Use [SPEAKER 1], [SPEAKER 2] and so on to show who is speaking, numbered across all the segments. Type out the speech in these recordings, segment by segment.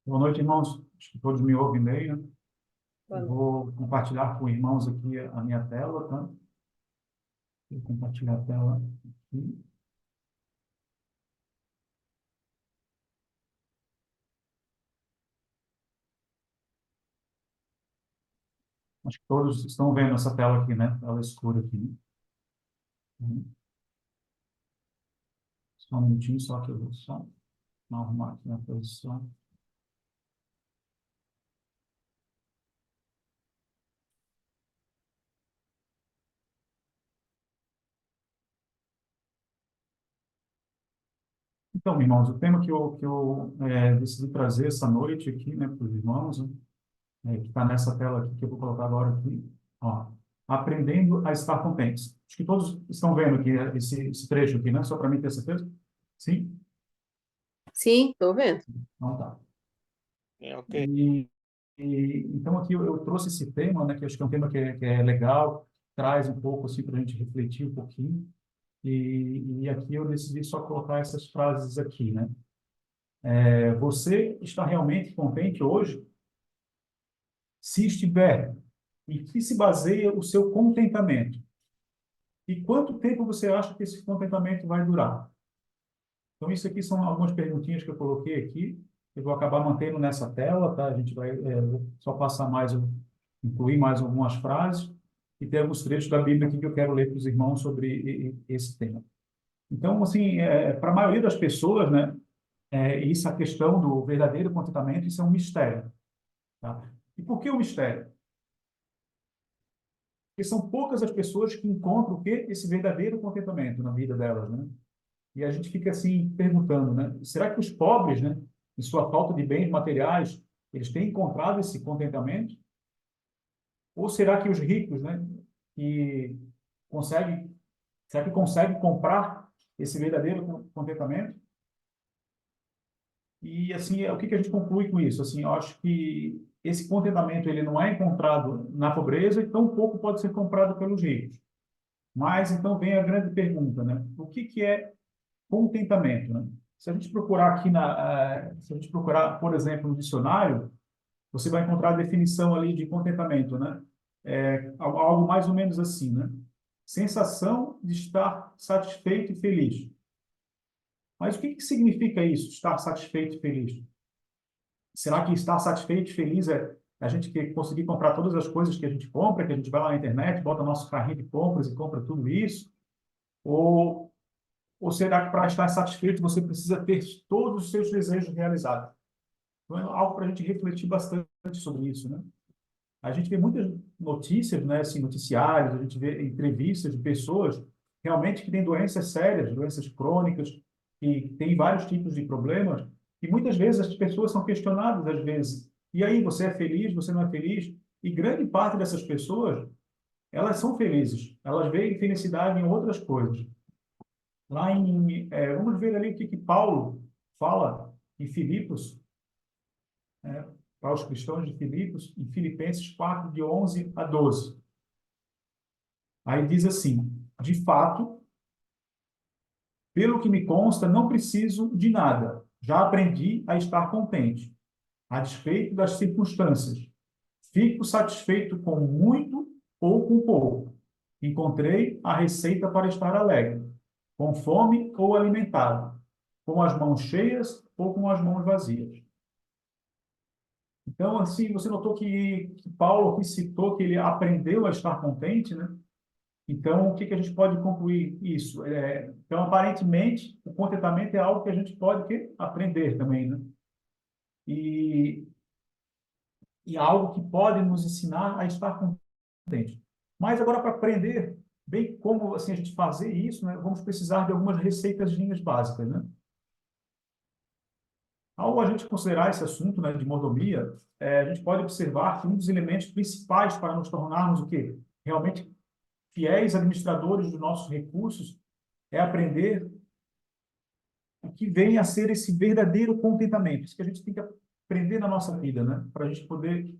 [SPEAKER 1] Boa noite, irmãos. Acho que todos me ouvem bem, né? Eu
[SPEAKER 2] Boa
[SPEAKER 1] vou compartilhar com irmãos aqui a minha tela, tá? Vou compartilhar a tela aqui. Acho que todos estão vendo essa tela aqui, né? Tela escura aqui, né? Só um minutinho, só que eu vou só arrumar aqui na posição. Então, irmãos, o tema que eu decidi trazer essa noite aqui, né, para os irmãos, né, que está nessa tela aqui, que eu vou colocar agora aqui, ó, aprendendo a estar contentes. Acho que todos estão vendo aqui esse trecho aqui, né? Só para mim ter certeza? Sim?
[SPEAKER 2] Sim, estou vendo.
[SPEAKER 1] Então tá.
[SPEAKER 3] É, ok.
[SPEAKER 1] E, então aqui eu trouxe esse tema, né, que acho que é um tema que é legal, traz um pouco assim para a gente refletir um pouquinho. E aqui eu decidi só colocar essas frases aqui, né? Você está realmente contente hoje? Se estiver, em que se baseia o seu contentamento? E quanto tempo você acha que esse contentamento vai durar? Então, isso aqui são algumas perguntinhas que eu coloquei aqui. Eu vou acabar mantendo nessa tela, tá? A gente vai vou só passar mais, incluir mais algumas frases e tem alguns trechos da Bíblia aqui que eu quero ler para os irmãos sobre esse tema. Então, assim, para a maioria das pessoas, né, isso, a questão do verdadeiro contentamento, isso é um mistério, tá? E por que o mistério? Porque são poucas as pessoas que encontram o quê? Esse verdadeiro contentamento na vida delas, né? E a gente fica assim perguntando, né? Será que os pobres, né, em sua falta de bens materiais, eles têm encontrado esse contentamento? Ou será que os ricos, né, que conseguem, será que conseguem comprar esse verdadeiro contentamento? E assim, o que que a gente conclui com isso? Assim, eu acho que esse contentamento ele não é encontrado na pobreza e tão pouco pode ser comprado pelos ricos. Mas então vem a grande pergunta, né? O que que é contentamento, né? Se a gente procurar aqui se a gente procurar, por exemplo, no dicionário, você vai encontrar a definição ali de contentamento, né? Algo mais ou menos assim, né? Sensação de estar satisfeito e feliz. Mas o que que significa isso, estar satisfeito e feliz? Será que estar satisfeito e feliz é a gente conseguir comprar todas as coisas que a gente compra, que a gente vai lá na internet, bota nosso carrinho de compras e compra tudo isso? Ou Ou será que para estar satisfeito você precisa ter todos os seus desejos realizados? Então, é algo para a gente refletir bastante sobre isso, né? A gente vê muitas notícias, né, assim, noticiários, a gente vê entrevistas de pessoas realmente que têm doenças sérias, doenças crônicas, que têm vários tipos de problemas, e muitas vezes as pessoas são questionadas, às vezes, e aí, você é feliz, você não é feliz? E grande parte dessas pessoas, elas são felizes, elas veem felicidade em outras coisas. Vamos ver ali o que Paulo fala em Filipos, né, para os cristãos de Filipos, em Filipenses 4, de 11 a 12. Aí diz assim: de fato, pelo que me consta, não preciso de nada. Já aprendi a estar contente, a despeito das circunstâncias. Fico satisfeito com muito ou com pouco. Encontrei a receita para estar alegre, com fome ou alimentado, com as mãos cheias ou com as mãos vazias. Então, assim, você notou que Paulo aqui citou que ele aprendeu a estar contente, né? Então, o que que a gente pode concluir isso? Então, aparentemente, o contentamento é algo que a gente pode aprender também, né? E, e algo que pode nos ensinar a estar contente. Mas agora, para aprender bem como assim, a gente fazer isso, né, vamos precisar de algumas receitas básicas, né? Ao a gente considerar esse assunto, né, de mordomia, a gente pode observar que um dos elementos principais para nos tornarmos o quê? Realmente fiéis administradores dos nossos recursos é aprender o que vem a ser esse verdadeiro contentamento. Isso que a gente tem que aprender na nossa vida, né? Para a gente poder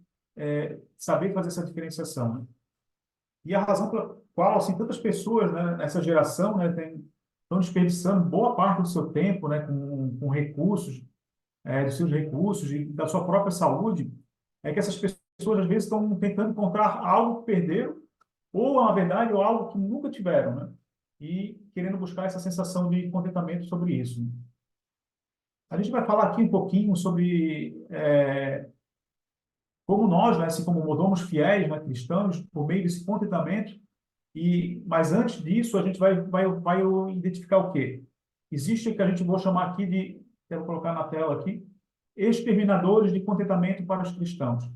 [SPEAKER 1] saber fazer essa diferenciação, né? E a razão pela qual assim, tantas pessoas, né, nessa geração, né, estão desperdiçando boa parte do seu tempo, né, com recursos dos seus recursos e da sua própria saúde, é que essas pessoas às vezes estão tentando encontrar algo que perderam, ou, na verdade, ou algo que nunca tiveram, né? E querendo buscar essa sensação de contentamento sobre isso. A gente vai falar aqui um pouquinho sobre como nós, né, assim como mordomos fiéis, né, cristãos, por meio desse contentamento, mas antes disso, a gente vai identificar o quê? Existe o que a gente vou chamar aqui de, quero colocar na tela aqui, exterminadores de contentamento para os cristãos.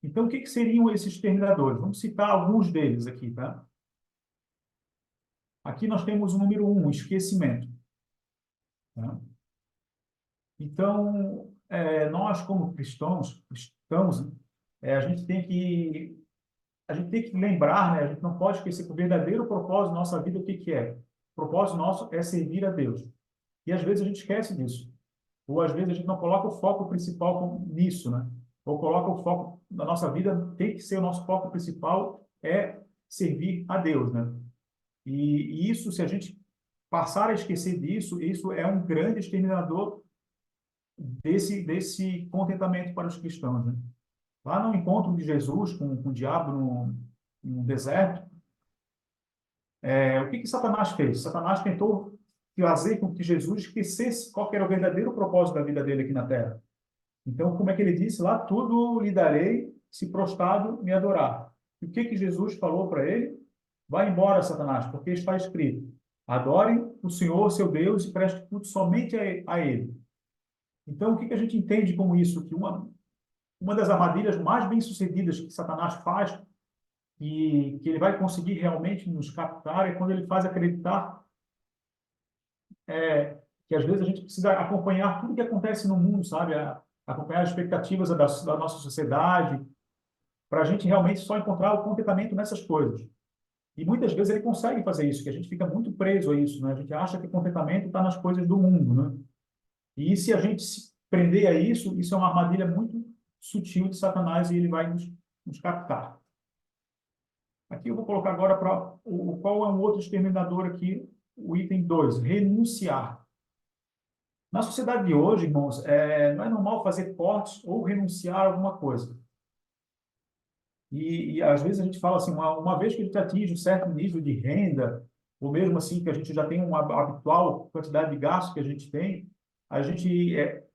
[SPEAKER 1] Então, o que seriam esses exterminadores? Vamos citar alguns deles aqui, tá? Aqui nós temos o número 1, o esquecimento. Tá? Então, nós como cristãos, né, a gente tem que lembrar, né? A gente não pode esquecer que o verdadeiro propósito da nossa vida, o que é? O propósito nosso é servir a Deus. E às vezes a gente esquece disso. Ou às vezes a gente não coloca o foco principal nisso, né? Ou coloca o foco da nossa vida, tem que ser o nosso foco principal, é servir a Deus, né? E isso, se a gente passar a esquecer disso, isso é um grande exterminador desse contentamento para os cristãos, né? Lá no encontro de Jesus com o diabo no deserto, o que Satanás fez? Satanás tentou fazer com que Jesus esquecesse qual que era o verdadeiro propósito da vida dele aqui na Terra. Então, como é que ele disse lá? Tudo lhe darei se prostrado me adorar. E o que Jesus falou para ele? Vai embora, Satanás, porque está escrito: adorem o Senhor, seu Deus, e preste culto somente a Ele. Então, o que a gente entende com isso? Que uma das armadilhas mais bem-sucedidas que Satanás faz e que ele vai conseguir realmente nos captar é quando ele faz acreditar que às vezes a gente precisa acompanhar tudo que acontece no mundo, sabe? Acompanhar as expectativas da nossa sociedade, para a gente realmente só encontrar o contentamento nessas coisas. E muitas vezes ele consegue fazer isso, que a gente fica muito preso a isso, né? A gente acha que o contentamento está nas coisas do mundo, né? E se a gente se prender a isso, isso é uma armadilha muito sutil de Satanás e ele vai nos captar. Aqui eu vou colocar agora qual é um outro exterminador aqui, o item 2, renunciar. Na sociedade de hoje, irmãos, não é normal fazer cortes ou renunciar a alguma coisa. E às vezes a gente fala assim, uma vez que a gente atinge um certo nível de renda, ou mesmo assim que a gente já tem uma habitual quantidade de gastos que a gente tem,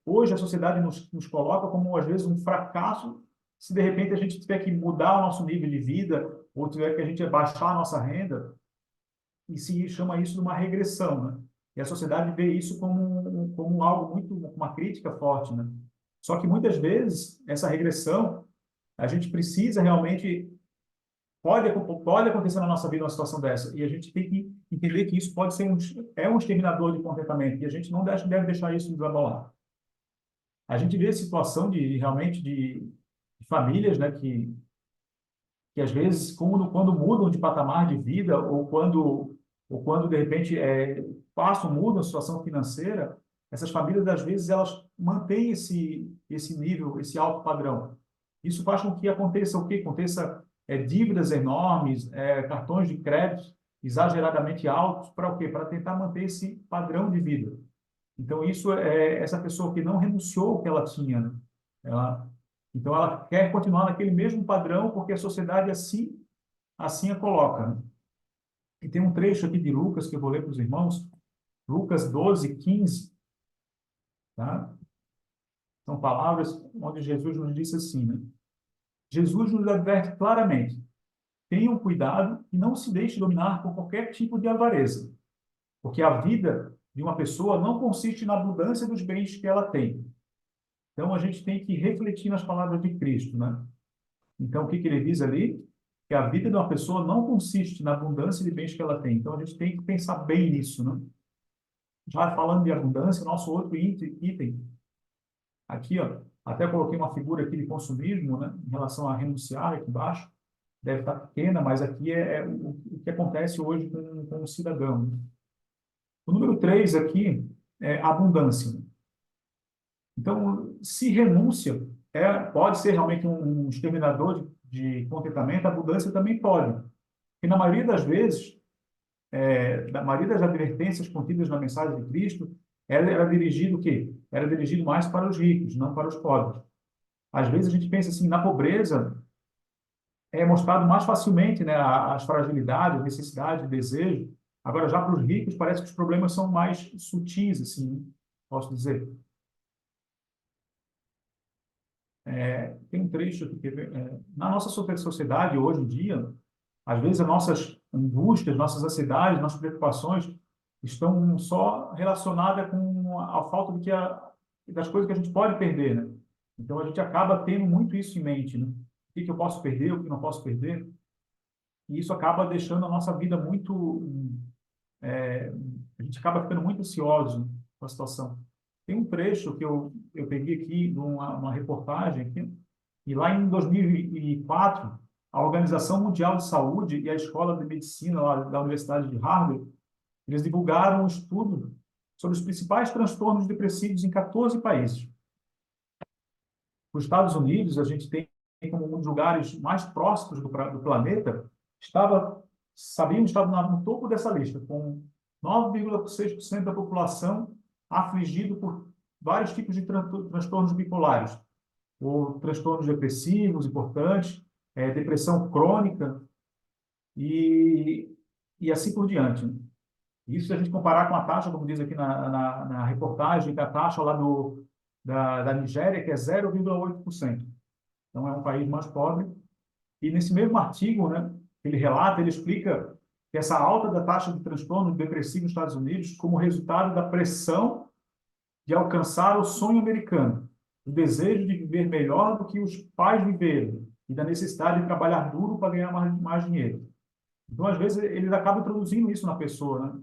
[SPEAKER 1] hoje a sociedade nos coloca como, às vezes, um fracasso se de repente a gente tiver que mudar o nosso nível de vida, ou tiver que a gente baixar a nossa renda, e se chama isso de uma regressão, né? E a sociedade vê isso como algo muito, uma crítica forte, né? Só que muitas vezes essa regressão a gente precisa realmente pode acontecer na nossa vida uma situação dessa e a gente tem que entender que isso pode ser um exterminador de contentamento e a gente não deve deixar isso nos abalar. A gente vê a situação realmente de famílias, né, que às vezes quando mudam de patamar de vida ou quando de repente mudam a situação financeira, essas famílias às vezes elas mantêm esse nível, esse alto padrão. Isso faz com que aconteça o quê? Aconteça dívidas enormes, cartões de crédito exageradamente altos, para o quê? Para tentar manter esse padrão de vida. Então, isso é essa pessoa que não renunciou ao que ela tinha, né? Então, ela quer continuar naquele mesmo padrão porque a sociedade assim a coloca, né? E tem um trecho aqui de Lucas que eu vou ler para os irmãos, Lucas 12:15, tá? São palavras onde Jesus nos disse assim, né? Jesus nos adverte claramente: tenham cuidado e não se deixe dominar por qualquer tipo de avareza, porque a vida de uma pessoa não consiste na abundância dos bens que ela tem. Então, a gente tem que refletir nas palavras de Cristo, né? Então, o que ele diz ali? Que a vida de uma pessoa não consiste na abundância de bens que ela tem. Então, a gente tem que pensar bem nisso, né? Já falando de abundância, nosso outro item, aqui, ó, até coloquei uma figura aqui de consumismo, né, em relação a renunciar aqui embaixo, deve estar pequena, mas aqui é o que acontece hoje com o cidadão, né? O número 3 aqui é abundância. Então, se renúncia pode ser realmente um exterminador de contentamento, a abundância também pode. E na maioria das vezes, na maioria das advertências contidas na mensagem de Cristo, era dirigido o quê? Era dirigido mais para os ricos, não para os pobres. Às vezes a gente pensa assim, na pobreza é mostrado mais facilmente, né, as fragilidades, necessidades, desejo. Agora, já para os ricos, parece que os problemas são mais sutis, assim, posso dizer. Tem um trecho aqui, na nossa sociedade, hoje em dia, às vezes as nossas angústias, nossas ansiedades, nossas preocupações estão só relacionadas com a falta das coisas que a gente pode perder, né? Então, a gente acaba tendo muito isso em mente, né? O que eu posso perder, o que não posso perder. E isso acaba deixando a nossa vida muito... a gente acaba ficando muito ansioso com a situação. Tem um trecho que eu peguei aqui de uma reportagem aqui, e lá em 2004, a Organização Mundial de Saúde e a Escola de Medicina lá da Universidade de Harvard, eles divulgaram um estudo sobre os principais transtornos depressivos em 14 países. Os Estados Unidos, a gente tem como um dos lugares mais próximos do planeta, estava no topo dessa lista, com 9,6% da população afligido por vários tipos de transtornos bipolares, ou transtornos depressivos importantes, depressão crônica e, e assim por diante, né? Isso se a gente comparar com a taxa, como diz aqui na reportagem, que a taxa lá da Nigéria, que é 0,8%. Então, é um país mais pobre. E nesse mesmo artigo, né, ele relata, ele explica que essa alta da taxa de transtorno depressivo nos Estados Unidos como resultado da pressão de alcançar o sonho americano, o desejo de viver melhor do que os pais viveram e da necessidade de trabalhar duro para ganhar mais dinheiro. Então, às vezes, eles acabam introduzindo isso na pessoa, né?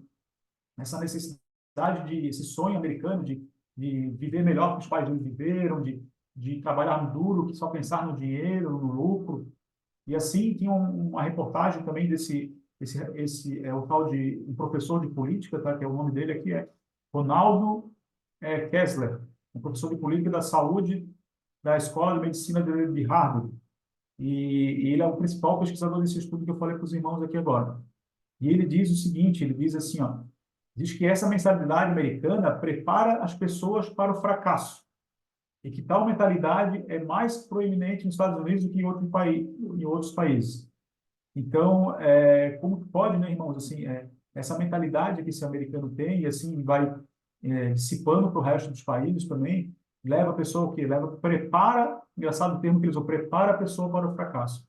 [SPEAKER 1] Essa necessidade esse sonho americano de viver melhor que os pais deles viveram, de trabalhar duro, que só pensar no dinheiro, no lucro. E assim, tinha uma reportagem também esse é o tal de um professor de política, tá? Que é o nome dele aqui, é Ronaldo Kessler, um professor de política da saúde da Escola de Medicina de Harvard. E ele é o principal pesquisador desse estudo que eu falei para os irmãos aqui agora. E ele diz o seguinte, ele diz assim, ó, diz que essa mentalidade americana prepara as pessoas para o fracasso e que tal mentalidade é mais proeminente nos Estados Unidos do que em outros países. Então, como que pode, né, irmãos, assim, essa mentalidade que esse americano tem e assim vai dissipando para o resto dos países também, leva a pessoa o quê? Engraçado o termo que eles usam, prepara a pessoa para o fracasso.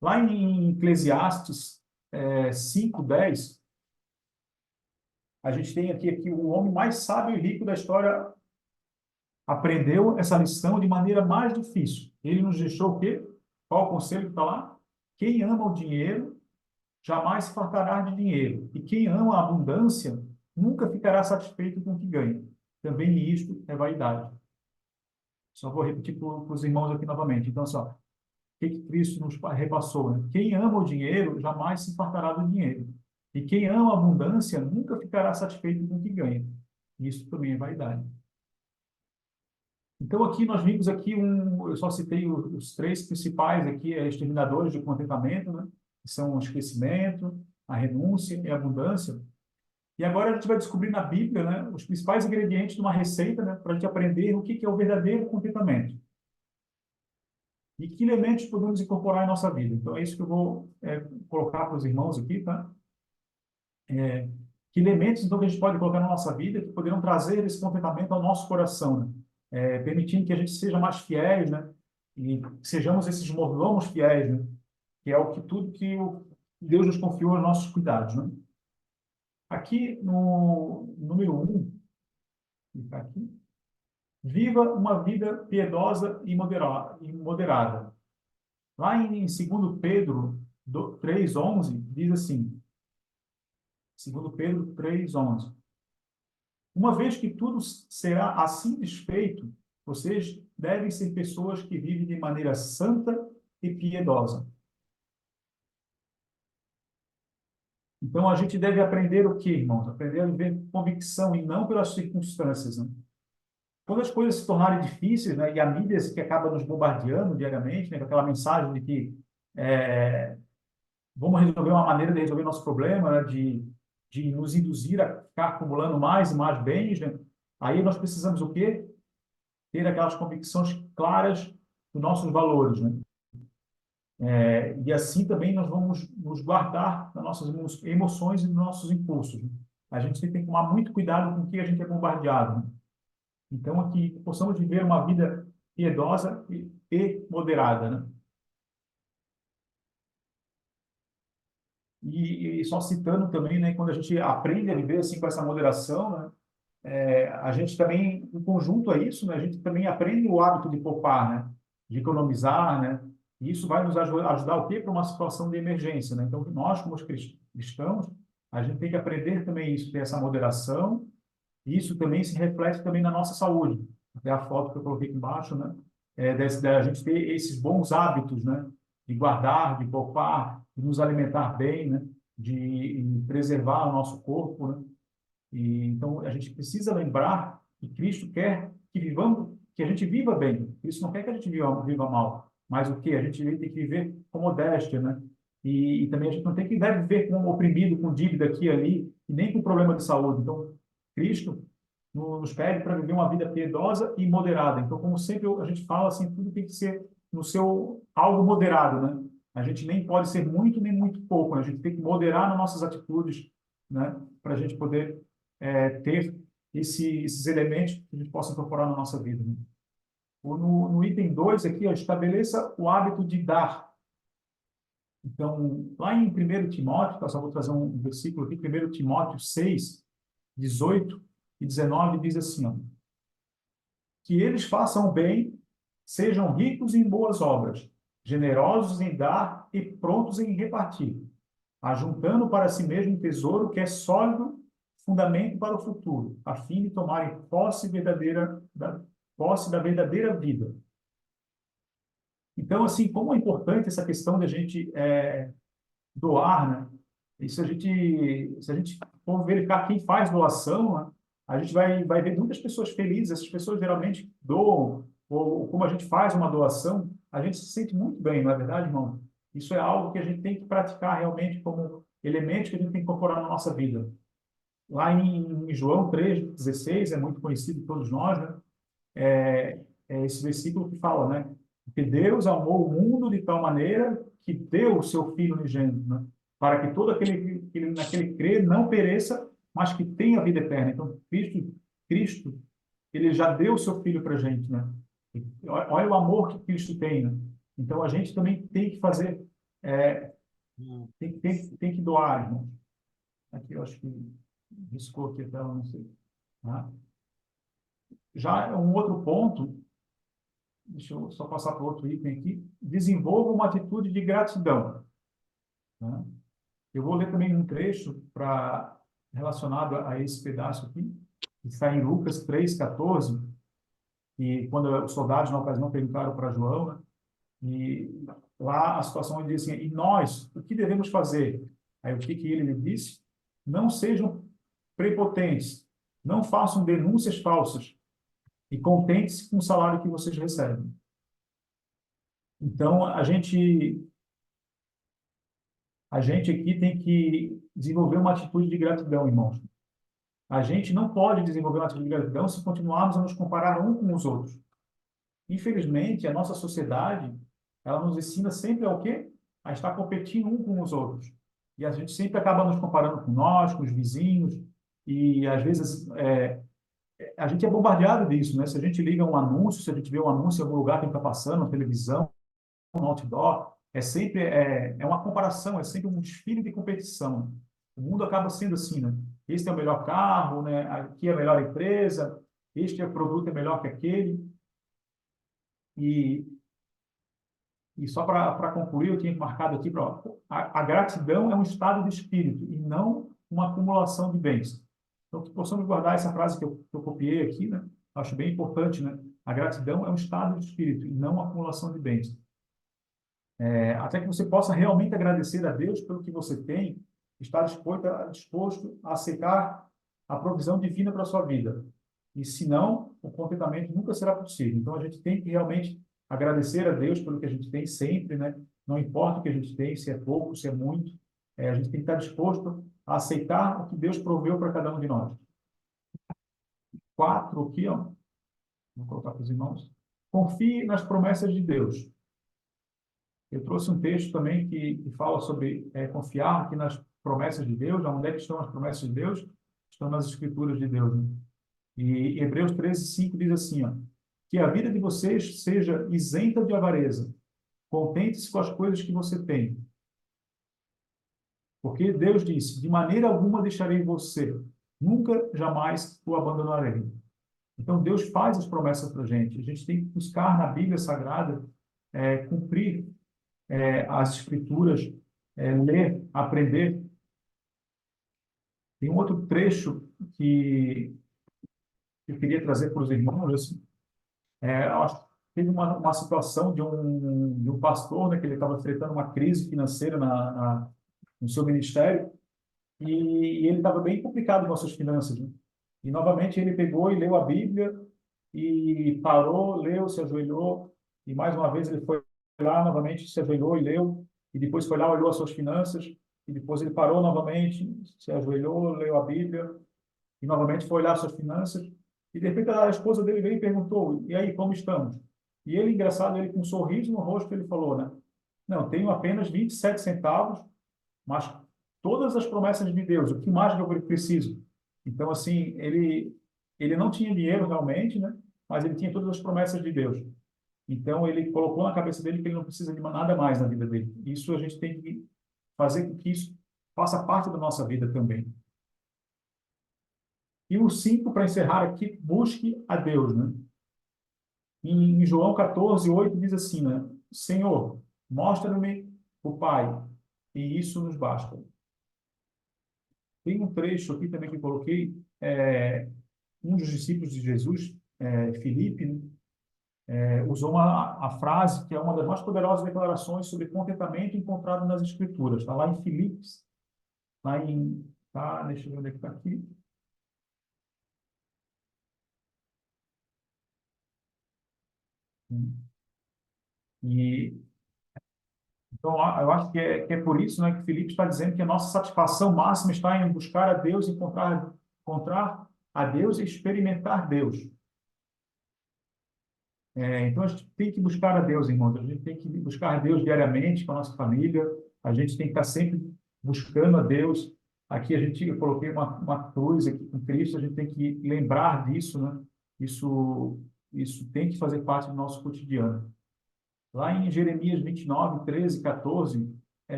[SPEAKER 1] Lá em Eclesiastes 5:10, a gente tem aqui o homem mais sábio e rico da história aprendeu essa lição de maneira mais difícil. Ele nos deixou o quê? Qual o conselho que está lá? Quem ama o dinheiro jamais se fartará de dinheiro. E quem ama a abundância nunca ficará satisfeito com o que ganha. Também isto é vaidade. Só vou repetir para os irmãos aqui novamente. Então, só, o que Cristo nos repassou? Né? Quem ama o dinheiro jamais se fartará do dinheiro. E quem ama a abundância nunca ficará satisfeito com o que ganha. Isso também é vaidade. Então, aqui nós vimos aqui eu só citei os três principais aqui, exterminadores de contentamento, né? Que são o esquecimento, a renúncia e a abundância. E agora a gente vai descobrir na Bíblia, né, os principais ingredientes de uma receita, né, para a gente aprender o que é o verdadeiro contentamento. E que elementos podemos incorporar em nossa vida. Então, é isso que eu vou colocar para os irmãos aqui, tá? Que elementos, então, que a gente pode colocar na nossa vida que poderão trazer esse contentamento ao nosso coração, né? Permitindo que a gente seja mais fiéis, né? E sejamos esses mordomos fiéis, né? Que é tudo que Deus nos confiou aos nossos cuidados, né? Aqui no número 1, tá aqui, viva uma vida piedosa e moderada. Lá em 2 Pedro 3:11, diz assim, 2 Pedro 3:11, uma vez que tudo será assim desfeito, vocês devem ser pessoas que vivem de maneira santa e piedosa. Então, a gente deve aprender o quê, irmãos? Aprender a viver com convicção e não pelas circunstâncias, né? Quando as coisas se tornarem difíceis, né, e a mídia que acaba nos bombardeando diariamente, né, com aquela mensagem de que vamos resolver uma maneira de resolver nosso problema, né, de nos induzir a ficar acumulando mais e mais bens, né? Aí nós precisamos o quê? Ter aquelas convicções claras dos nossos valores, né? E assim também nós vamos nos guardar das nossas emoções e dos nossos impulsos, né? A gente tem que tomar muito cuidado com o que a gente é bombardeado, né? Então, aqui, possamos viver uma vida piedosa e moderada, né? E só citando também, né, quando a gente aprende a viver assim com essa moderação, né, a gente também, em conjunto a isso, né, a gente também aprende o hábito de poupar, né, de economizar, né, e isso vai nos ajudar o quê? Para uma situação de emergência, né? Então, nós, como os cristãos, a gente tem que aprender também isso, ter essa moderação, e isso também se reflete também na nossa saúde. Até a foto que eu coloquei aqui embaixo, né, da gente ter esses bons hábitos, né, de guardar, de poupar, de nos alimentar bem, né, de preservar o nosso corpo, né? E, então, a gente precisa lembrar que Cristo quer que vivamos, que a gente viva bem. Cristo não quer que a gente viva mal, mas o que? A gente tem que viver com modéstia, né? E também a gente não tem que deve viver com oprimido, com dívida aqui e ali, e nem com problema de saúde. Então, Cristo nos pede para viver uma vida piedosa e moderada. Então, como sempre a gente fala, assim, tudo tem que ser no seu algo moderado, né? A gente nem pode ser muito nem muito pouco, né? A gente tem que moderar nas nossas atitudes, né? Para a gente poder ter esses elementos que a gente possa incorporar na nossa vida, né? No item 2 aqui, ó, estabeleça o hábito de dar. Então, lá em 1 Timóteo, tá, só vou trazer um versículo aqui, 1 Timóteo 6, 18 e 19, diz assim, ó, que eles façam bem, sejam ricos em boas obras, generosos em dar e prontos em repartir, ajuntando para si mesmo um tesouro que é sólido fundamento para o futuro, a fim de tomarem posse da verdadeira vida. Então, assim, como é importante essa questão de a gente doar, né? Isso se a gente for verificar quem faz doação, né? A gente vai ver muitas pessoas felizes. Essas pessoas geralmente doam, ou como a gente faz uma doação, a gente se sente muito bem, não é verdade, irmão? Isso é algo que a gente tem que praticar realmente como elemento que a gente tem que incorporar na nossa vida. Lá em João 3,16, é muito conhecido de todos nós, né? É esse versículo que fala, né? Que Deus amou o mundo de tal maneira que deu o seu Filho unigênito, né? Para que todo aquele que naquele crê não pereça, mas que tenha vida eterna. Então, Cristo, ele já deu o seu Filho para a gente, né? Olha o amor que Cristo tem, né? Então, a gente também tem que fazer, é, tem que doar, irmão. Aqui eu acho que riscou aqui a tela, não sei. Tá? Já um outro ponto, deixa eu só passar para o outro item aqui, desenvolva uma atitude de gratidão. Né? Eu vou ler também um trecho relacionado a esse pedaço aqui, que está em Lucas 3,14, e quando os soldados, na ocasião, perguntaram para João, né? E lá a situação ele diz assim, e nós, o que devemos fazer? Aí o que ele disse? Não sejam prepotentes, não façam denúncias falsas e contente-se com o salário que vocês recebem. Então, a gente aqui tem que desenvolver uma atitude de gratidão, irmãos. A gente não pode desenvolver uma atitude de gratidão se continuarmos a nos comparar um com os outros. Infelizmente, a nossa sociedade, ela nos ensina sempre ao quê? A estar competindo um com os outros. E a gente sempre acaba nos comparando com nós, com os vizinhos, e às vezes a gente é bombardeado disso, né? Se a gente liga um anúncio, se a gente vê um anúncio em algum lugar que está passando, na televisão, no outdoor, é uma comparação, é sempre um desfile de competição. O mundo acaba sendo assim, né? Este é o melhor carro, né? Aqui é a melhor empresa, produto é melhor que aquele. E, e só para concluir, eu tinha marcado aqui, a gratidão é um estado de espírito e não uma acumulação de bens. Então, que possamos guardar essa frase que eu copiei aqui, né? Acho bem importante, né? A gratidão é um estado de espírito e não uma acumulação de bens. Até que você possa realmente agradecer a Deus pelo que você tem, estar disposto a aceitar a provisão divina para a sua vida. E se não, o contentamento nunca será possível. Então, a gente tem que realmente agradecer a Deus pelo que a gente tem sempre, né? Não importa o que a gente tem, se é pouco, se é muito, a gente tem que estar disposto a aceitar o que Deus proveu para cada um de nós. 4 aqui, ó. Vou colocar para os irmãos. Confie nas promessas de Deus. Eu trouxe um texto também que fala sobre confiar aqui nas promessas de Deus. Onde é que estão as promessas de Deus? Estão nas Escrituras de Deus, né? E Hebreus 13:5 diz assim, ó, que a vida de vocês seja isenta de avareza. Contente-se com as coisas que você tem. Porque Deus disse, de maneira alguma deixarei você, nunca, jamais o abandonarei. Então, Deus faz as promessas para a gente tem que buscar na Bíblia Sagrada cumprir as Escrituras, ler, aprender. Tem um outro trecho que eu queria trazer para os irmãos, assim, eu acho que teve uma situação de um pastor, né, que ele estava enfrentando uma crise financeira no seu ministério, e ele estava bem complicado com as suas finanças, né? E, novamente, ele pegou e leu a Bíblia, e parou, leu, se ajoelhou, e, mais uma vez, ele foi lá, novamente, se ajoelhou e leu, e depois foi lá, olhou as suas finanças, e depois ele parou novamente, se ajoelhou, leu a Bíblia, e, novamente, foi olhar as suas finanças, e, de repente, a esposa dele veio e perguntou, e aí, como estamos? E ele, engraçado, ele com um sorriso no rosto, ele falou, né? Não, tenho apenas 27 centavos, mas todas as promessas de Deus, o que mais que eu preciso? Então, assim, ele não tinha dinheiro realmente, né? Mas ele tinha todas as promessas de Deus. Então, ele colocou na cabeça dele que ele não precisa de nada mais na vida dele. Isso a gente tem que fazer com que isso faça parte da nossa vida também. E o 5, para encerrar aqui, busque a Deus, né? Em João 14:8 diz assim, né? Senhor, mostra-me o Pai, e isso nos basta. Tem um trecho aqui também que eu coloquei, um dos discípulos de Jesus, Filipe, né, usou a frase que é uma das mais poderosas declarações sobre contentamento encontrado nas Escrituras. Está lá em Filipos, deixa eu ver onde é que está aqui. E, então, eu acho que é por isso, né, que Filipe está dizendo que a nossa satisfação máxima está em buscar a Deus, encontrar a Deus e experimentar Deus. Então, a gente tem que buscar a Deus, irmãos. A gente tem que buscar a Deus diariamente com a nossa família. A gente tem que estar sempre buscando a Deus. Aqui eu coloquei uma cruz aqui com Cristo. A gente tem que lembrar disso, né? Isso tem que fazer parte do nosso cotidiano. Lá em Jeremias 29, 13, 14,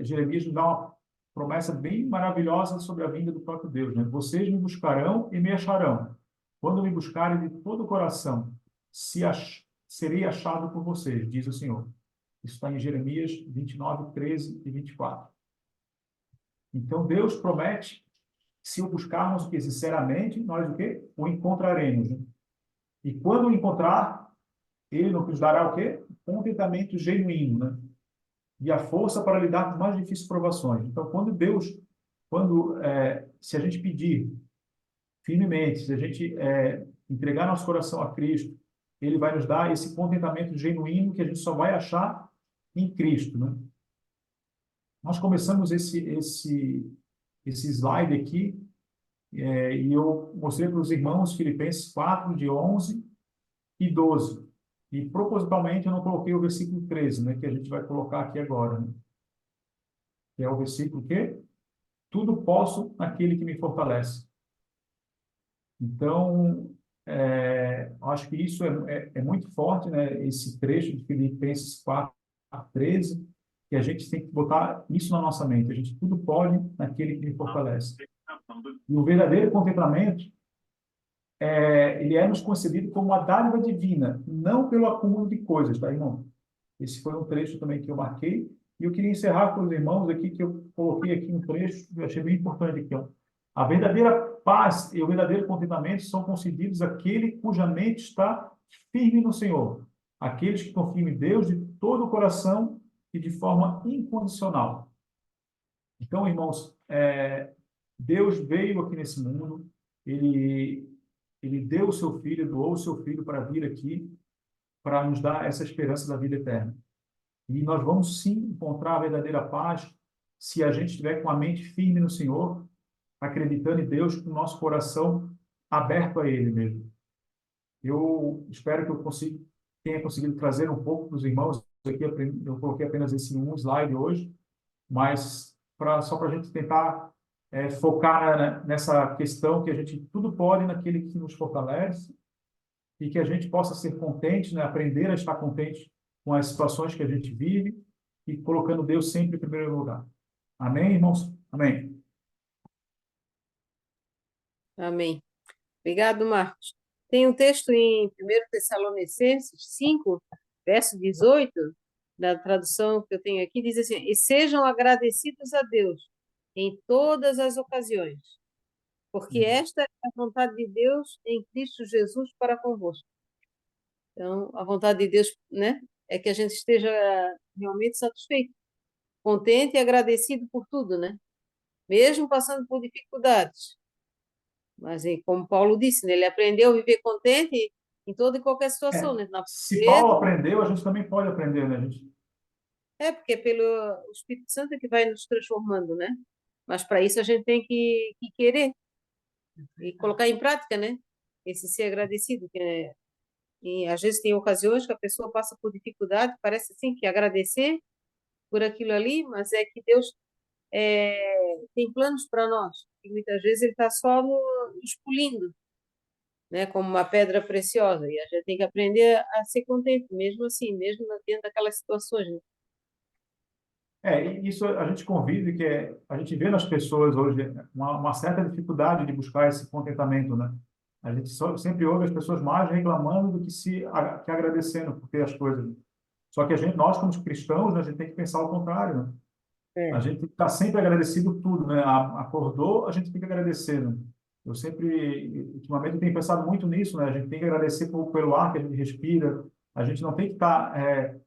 [SPEAKER 1] Jeremias nos dá uma promessa bem maravilhosa sobre a vinda do próprio Deus, né? Vocês me buscarão e me acharão. Quando me buscarem de todo o coração, serei achado por vocês, diz o Senhor. Isso está em Jeremias 29, 13 e 24. Então, Deus promete que se o buscarmos sinceramente, nós o quê? O encontraremos, né? E quando o encontrar, ele nos dará o quê? Contentamento genuíno, né? E a força para lidar com as mais difíceis provações. Então, se a gente pedir firmemente, se a gente entregar nosso coração a Cristo, ele vai nos dar esse contentamento genuíno que a gente só vai achar em Cristo, né? Nós começamos esse slide aqui, e eu mostrei para os irmãos Filipenses 4, de 11 e 12. E, propositalmente, eu não coloquei o versículo 13, né, que a gente vai colocar aqui agora, né? Que é o versículo que tudo posso naquele que me fortalece. Então, acho que isso é muito forte, né? Esse trecho de Filipenses 4, 13, que a gente tem que botar isso na nossa mente. A gente tudo pode naquele que me fortalece. E o verdadeiro contentamento, ele é nos concedido como uma dádiva divina, não pelo acúmulo de coisas, tá, irmão? Esse foi um trecho também que eu marquei. E eu queria encerrar com os irmãos aqui, que eu coloquei aqui um trecho que eu achei bem importante aqui, ó. A verdadeira paz e o verdadeiro contentamento são concedidos àquele cuja mente está firme no Senhor. Aqueles que confiam em Deus de todo o coração e de forma incondicional. Então, irmãos, Deus veio aqui nesse mundo, ele deu o seu filho, doou o seu filho para vir aqui, para nos dar essa esperança da vida eterna. E nós vamos sim encontrar a verdadeira paz se a gente estiver com a mente firme no Senhor, acreditando em Deus, com o nosso coração aberto a Ele mesmo. Eu espero que tenha conseguido trazer um pouco para os irmãos. Aqui eu coloquei apenas esse um slide hoje, mas só para a gente tentar focar nessa questão que a gente tudo pode naquele que nos fortalece e que a gente possa ser contente, né? Aprender a estar contente com as situações que a gente vive e colocando Deus sempre em primeiro lugar. Amém, irmãos? Amém.
[SPEAKER 2] Amém. Obrigado, Marcos. Tem um texto em 1 Tessalonicenses 5, verso 18, da tradução que eu tenho aqui, diz assim: e sejam agradecidos a Deus em todas as ocasiões, porque esta é a vontade de Deus em Cristo Jesus para convosco. Então, a vontade de Deus, né, é que a gente esteja realmente satisfeito, contente e agradecido por tudo, né? Mesmo passando por dificuldades. Mas, como Paulo disse, né, ele aprendeu a viver contente em toda e qualquer situação, né? Na
[SPEAKER 1] Se
[SPEAKER 2] pobreza,
[SPEAKER 1] Paulo aprendeu, a gente também pode aprender, né, gente?
[SPEAKER 2] porque é pelo o Espírito Santo que vai nos transformando, né? Mas para isso a gente tem que querer e colocar em prática, né? Esse ser agradecido, e às vezes tem ocasiões que a pessoa passa por dificuldade, parece assim que agradecer por aquilo ali, mas é que Deus tem planos para nós. E muitas vezes Ele está só nos pulindo, né? Como uma pedra preciosa. E a gente tem que aprender a ser contente, mesmo assim, mesmo dentro daquelas situações, né?
[SPEAKER 1] E isso a gente convive, a gente vê nas pessoas hoje uma certa dificuldade de buscar esse contentamento, né? A gente sempre ouve as pessoas mais reclamando do que agradecendo por ter as coisas. Só que nós como cristãos, né, a gente tem que pensar ao contrário, né? A
[SPEAKER 2] É.
[SPEAKER 1] gente está sempre agradecido por tudo, né? Acordou, a gente tem que agradecer, né? Eu sempre, ultimamente, tenho pensado muito nisso, né? A gente tem que agradecer pelo ar que a gente respira. A gente não tem que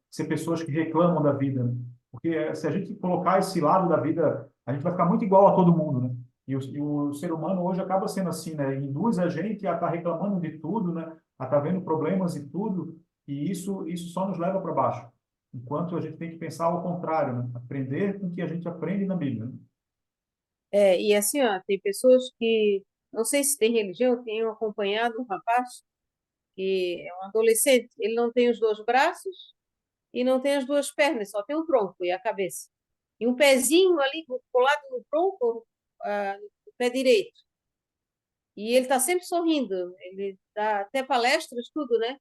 [SPEAKER 1] ser pessoas que reclamam da vida, né? Porque se a gente colocar esse lado da vida, a gente vai ficar muito igual a todo mundo, né? E o ser humano hoje acaba sendo assim, né? Induz a gente a estar reclamando de tudo, né? A estar vendo problemas e tudo, e isso só nos leva para baixo. Enquanto a gente tem que pensar ao contrário, né? Aprender com o que a gente aprende na Bíblia, né?
[SPEAKER 2] E assim, ó, tem pessoas que, não sei se tem religião, eu tenho acompanhado um rapaz que é um adolescente, ele não tem os dois braços e não tem as duas pernas, só tem o tronco e a cabeça. E um pezinho ali colado no tronco, no pé direito. E ele está sempre sorrindo, ele dá até palestras, tudo, né?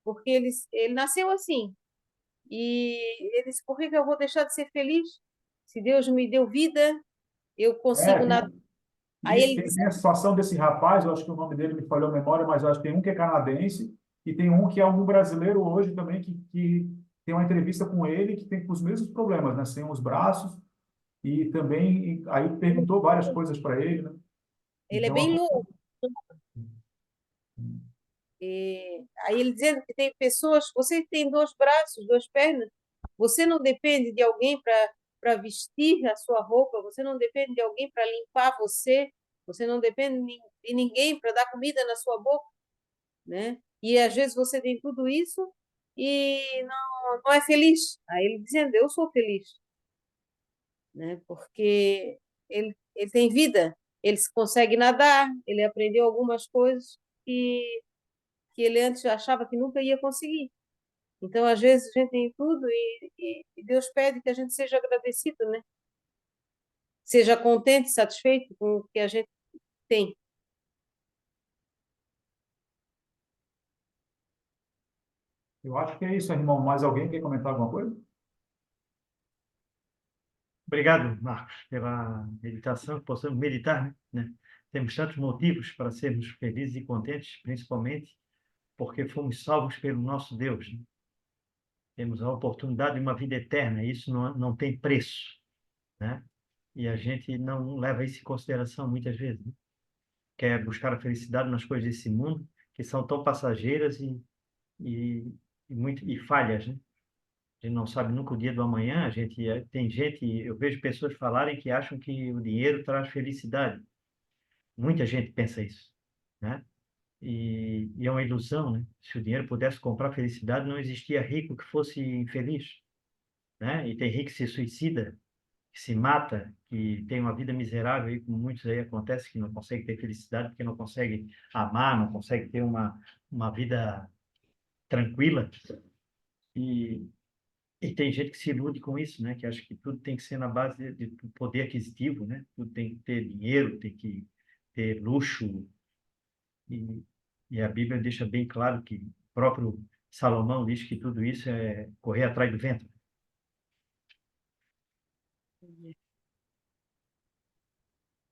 [SPEAKER 2] Porque ele nasceu assim. E ele disse, por que que eu vou deixar de ser feliz? Se Deus me deu vida, eu consigo nada.
[SPEAKER 1] Tem
[SPEAKER 2] Aí
[SPEAKER 1] isso,
[SPEAKER 2] ele
[SPEAKER 1] tem,
[SPEAKER 2] disse,
[SPEAKER 1] tem a situação desse rapaz, eu acho que o nome dele me falhou a memória, mas eu acho que tem um que é canadense e tem um que é um brasileiro hoje também que tem uma entrevista com ele que tem os mesmos problemas, né? Sem os braços e também aí perguntou várias coisas para ele, né?
[SPEAKER 2] ele é
[SPEAKER 1] Então,
[SPEAKER 2] bem louco. Aí ele dizendo que tem pessoas, você tem dois braços, duas pernas, você não depende de alguém para vestir a sua roupa, você não depende de alguém para limpar você, você não depende de ninguém para dar comida na sua boca, né? E às vezes você tem tudo isso e não é feliz. Aí ele dizendo, eu sou feliz, né? Porque ele tem vida, ele consegue nadar, ele aprendeu algumas coisas que ele antes achava que nunca ia conseguir. Então, às vezes, a gente tem tudo e Deus pede que a gente seja agradecido, né? Seja contente, satisfeito com o que a gente tem.
[SPEAKER 1] eu acho que é isso, irmão. Mais alguém quer comentar alguma coisa?
[SPEAKER 4] Obrigado, Marcos, pela meditação, que possamos meditar, né? Temos tantos motivos para sermos felizes e contentes, principalmente porque fomos salvos pelo nosso Deus, né? Temos a oportunidade de uma vida eterna, isso não tem preço, né? E a gente não leva isso em consideração muitas vezes, né? Quer buscar a felicidade nas coisas desse mundo, que são tão passageiras e, e falhas, né? A gente não sabe nunca o dia do amanhã. Tem gente, eu vejo pessoas falarem que acham que o dinheiro traz felicidade. Muita gente pensa isso, né? E é uma ilusão, né? Se o dinheiro pudesse comprar felicidade, não existia rico que fosse infeliz, né? E tem rico que se suicida que se mata, que tem uma vida miserável, aí, como muitos aí acontece, que não consegue ter felicidade, porque não consegue amar, não consegue ter uma vida tranquila. E tem gente que se ilude com isso, né? Que acha que tudo tem que ser na base de poder aquisitivo, né? Tudo tem que ter dinheiro, tem que ter luxo. E, e a Bíblia deixa bem claro que o próprio Salomão diz que tudo isso é correr atrás do vento.